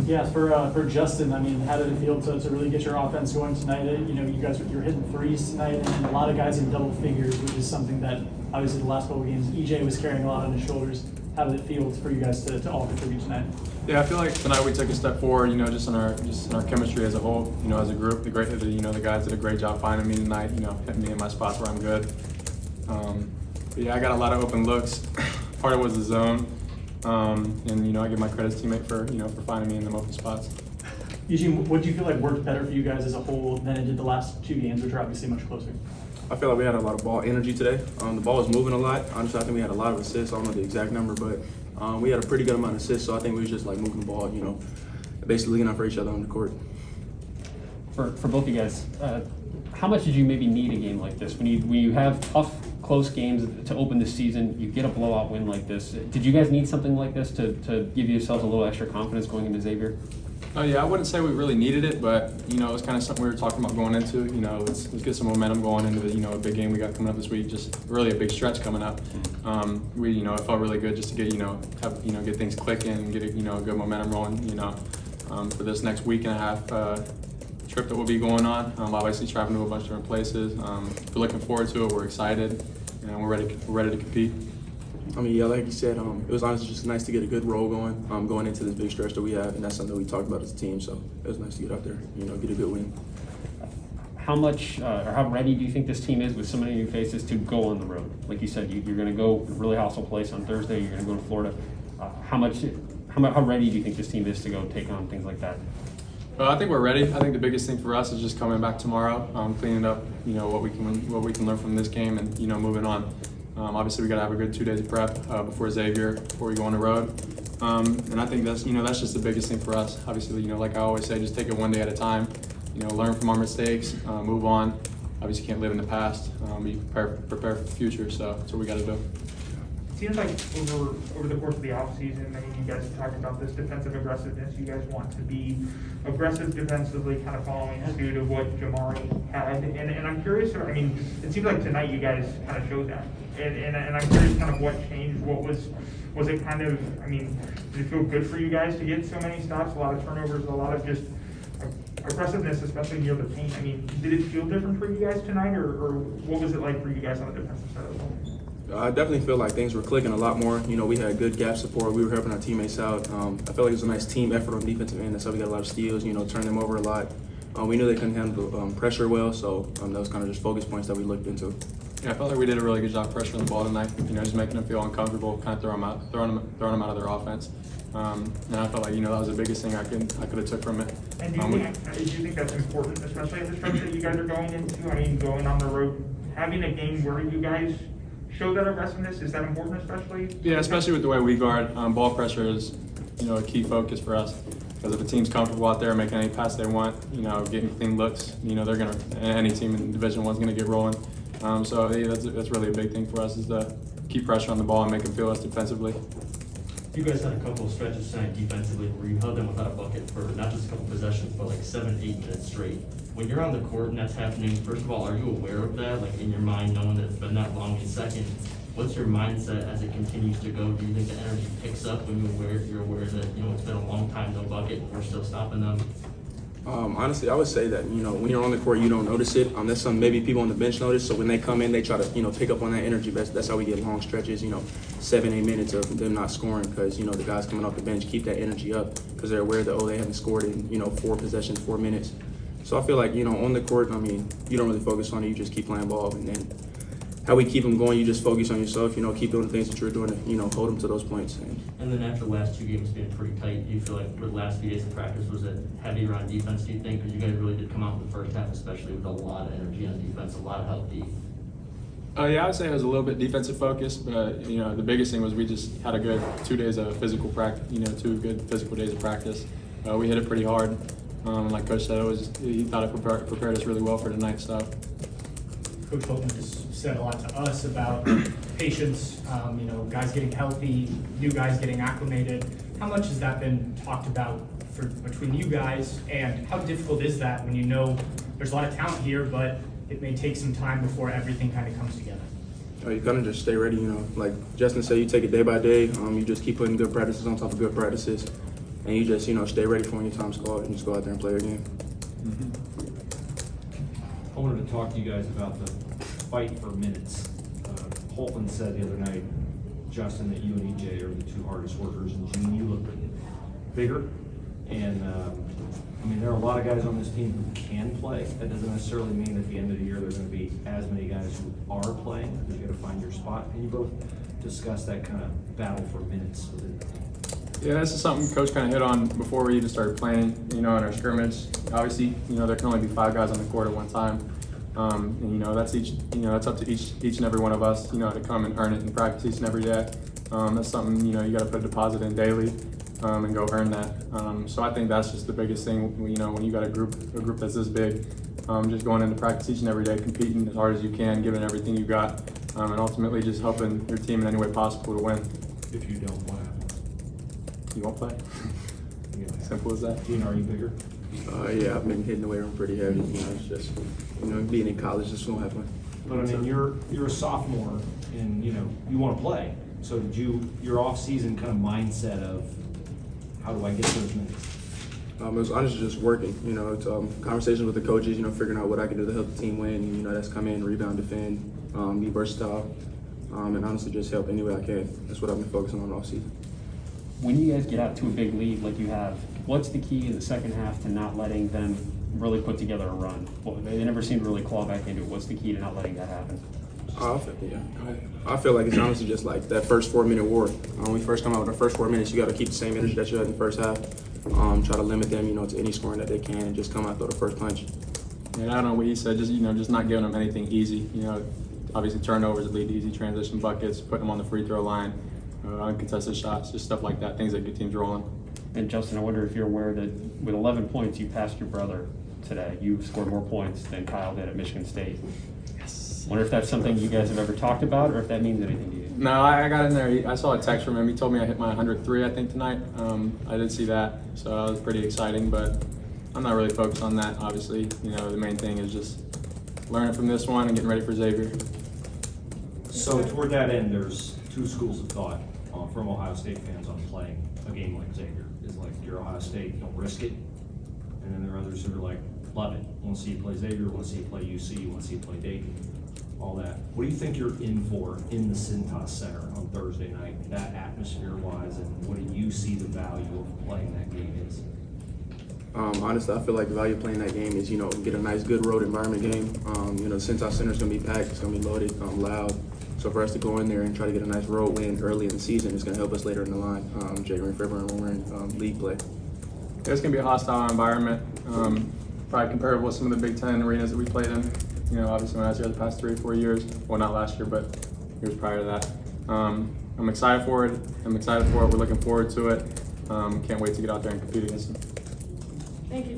Yeah, for Justin, I mean, how did it feel to really get your offense going tonight? You know, you guys you're hitting threes tonight, and a lot of guys in double figures, which is something that obviously the last couple of games EJ was carrying a lot on his shoulders. How did it feel for you guys to all contribute tonight? Yeah, I feel like tonight we took a step forward. You know, just in our chemistry as a whole. You know, as a group, the guys did a great job finding me tonight. You know, hitting me in my spots where I'm good. But yeah, I got a lot of open looks. Part of it was the zone. And you know, I give my credit to teammate for finding me in the open spots. Eugene, what do you feel like worked better for you guys as a whole than it did the last two games, which are obviously much closer? I feel like we had a lot of ball energy today. The ball was moving a lot. Honestly, I think we had a lot of assists. I don't know the exact number, but we had a pretty good amount of assists. So I think we was just like moving the ball, you know, basically looking out for each other on the court. For both of you guys, how much did you maybe need a game like this? When you have tough, close games to open the season, you get a blowout win like this. Did you guys need something like this to give yourselves a little extra confidence going into Xavier? Oh yeah, I wouldn't say we really needed it, but you know, it was kind of something we were talking about going into. You know, let's get some momentum going into a big game we got coming up this week. Just really a big stretch coming up. It felt really good just to get get things clicking and get a good momentum rolling. For this next week and a half trip that we'll be going on. Obviously traveling to a bunch of different places. We're looking forward to it. We're excited, and we're ready to compete. I mean, yeah, like you said, it was honestly just nice to get a good roll going into this big stretch that we have, and that's something we talked about as a team. So it was nice to get out there, get a good win. How much or how ready do you think this team is with so many new faces to go on the road? Like you said, you're going to go to a really hostile place on Thursday. You're going to go to Florida. How ready do you think this team is to go take on things like that? I think we're ready. I think the biggest thing for us is just coming back tomorrow, cleaning up, what we can learn from this game, and moving on. Obviously, we got to have a good 2 days of prep before Xavier, before we go on the road. And I think that's just the biggest thing for us. Obviously, like I always say, just take it one day at a time. Learn from our mistakes, move on. Obviously, can't live in the past. Be prepare for the future. So that's what we got to do. It seems like over the course of the offseason, many of you guys have talked about this defensive aggressiveness. You guys want to be aggressive defensively, kind of following suit of what Jamari had. And I'm curious, I mean, it seems like tonight you guys kind of showed that. And I'm curious kind of what changed. What was it kind of, I mean, did it feel good for you guys to get so many stops, a lot of turnovers, a lot of just aggressiveness, especially near the paint? I mean, did it feel different for you guys tonight, or what was it like for you guys on the defensive side of the ball? I definitely feel like things were clicking a lot more. We had good gap support. We were helping our teammates out. I felt like it was a nice team effort on the defensive end. That's how we got a lot of steals, turned them over a lot. We knew they couldn't handle pressure well, so that was kind of just focus points that we looked into. Yeah, I felt like we did a really good job pressuring the ball tonight. Just making them feel uncomfortable, kind of throwing them out of their offense. And I felt like that was the biggest thing I could have took from it. And do you think that's important, especially at the stretch that you guys are going into? I mean, going on the road, having a game where you guys show that aggressiveness, is that important, especially? Yeah, especially with the way we guard. Ball pressure is, a key focus for us. Because if the team's comfortable out there making any pass they want, getting clean looks, they're gonna. Any team in Division One's gonna get rolling. So yeah, that's really a big thing for us is to keep pressure on the ball and make them feel us defensively. You guys had a couple of stretches tonight defensively where you held them without a bucket for not just a couple possessions, but like 7-8 minutes straight. When you're on the court and that's happening, first of all, are you aware of that, like in your mind, knowing that it's been that long? And second, what's your mindset as it continues to go? Do you think the energy picks up when you're aware that it's been a long time, no bucket, we're still stopping them? Honestly, I would say that, when you're on the court, you don't notice it. That's something maybe people on the bench notice. So when they come in, they try to, pick up on that energy. That's how we get long stretches, 7-8 minutes of them not scoring because, the guys coming off the bench keep that energy up because they're aware that, they haven't scored in, 4 possessions, 4 minutes. So I feel like, on the court, I mean, you don't really focus on it. You just keep playing ball. And then how we keep them going, you just focus on yourself, keep doing the things that you're doing to, hold them to those points. And then after the last 2 games being pretty tight, do you feel like for the last few days of practice, was it heavier on defense, do you think? Because you guys really did come out in the first half, especially with a lot of energy on defense, a lot of help deep. Yeah, I would say it was a little bit defensive focused, but the biggest thing was we just had a good 2 days of physical practice, 2 good physical days of practice. We hit it pretty hard. Like Coach said, he thought it prepared us really well for tonight. So. Coach Holtman just said a lot to us about patience, guys getting healthy, new guys getting acclimated. How much has that been talked about between you guys, and how difficult is that when there's a lot of talent here, but it may take some time before everything kind of comes together? You kind of just stay ready, like Justin said, you take it day by day. You just keep putting good practices on top of good practices. and you just, stay ready for when your time's called and just go out there and play your game. I wanted to talk to you guys about the fight for minutes. Holtman said the other night, Justin, that you and EJ are the two hardest workers, and Gene, you look bigger. And I mean, there are a lot of guys on this team who can play. That doesn't necessarily mean at the end of the year there are going to be as many guys who are playing. You got to find your spot. Can you both discuss that kind of battle for minutes within the team? Yeah, this is something Coach kind of hit on before we even started playing, in our scrimmage. Obviously, there can only be 5 guys on the court at one time. And, that's that's up to each and every one of us, to come and earn it in practice each and every day. That's something, you got to put a deposit in daily and go earn that. So I think that's just the biggest thing, when you got a group that's this big, just going into practice each and every day, competing as hard as you can, giving everything you got, and ultimately just helping your team in any way possible to win. If you don't want You won't play. Simple as that. Gene, are you bigger? Yeah, I've been hitting the weight room pretty heavy. It's just, being in college, just gonna happen. But I mean, you're a sophomore, and you want to play. So did your off-season kind of mindset of how do I get those minutes? It was honestly just working. It's conversations with the coaches. Figuring out what I can do to help the team win. And, that's come in, rebound, defend, be versatile, and honestly just help any way I can. That's what I've been focusing on all season. When you guys get out to a big lead like you have, what's the key in the second half to not letting them really put together a run? Well, they never seem to really claw back into it. What's the key to not letting that happen? I feel like it's honestly just like that first 4-minute war. When we first come out with the first 4 minutes, you got to keep the same energy that you had in the first half. Try to limit them, to any scoring that they can, and just come out throw the first punch. And I don't know what he said, just not giving them anything easy. Obviously turnovers that lead to easy transition buckets, putting them on the free throw line, uncontested shots, just stuff like that, things that get teams rolling. And Justin, I wonder if you're aware that with 11 points, you passed your brother today. You scored more points than Kyle did at Michigan State. Yes. Wonder if that's something you guys have ever talked about, or if that means anything to you. No, I got in there. I saw a text from him. He told me I hit my 103, I think, tonight. I did see that, so that was pretty exciting, but I'm not really focused on that, obviously. The main thing is just learning from this one and getting ready for Xavier. So toward that end, there's two schools of thought from Ohio State fans on playing a game like Xavier. Is like, you're Ohio State, don't risk it. And then there are others who are like, love it. Want to see you play Xavier, want to see you play UC, want to see you play Dayton, all that. What do you think you're in for in the Cintas Center on Thursday night, that atmosphere-wise, and what do you see the value of playing that game is? Honestly, I feel like the value of playing that game is, get a nice, good road environment game. Since our center's going to be packed, it's going to be loaded, loud. So for us to go in there and try to get a nice road win early in the season is going to help us later in the line, January, February, when we're in league play. It's going to be a hostile environment, probably comparable with some of the Big Ten arenas that we played in. Obviously when I was here the past 3 or 4 years. Well, not last year, but years prior to that. I'm excited for it. We're looking forward to it. Can't wait to get out there and compete against them. Thank you.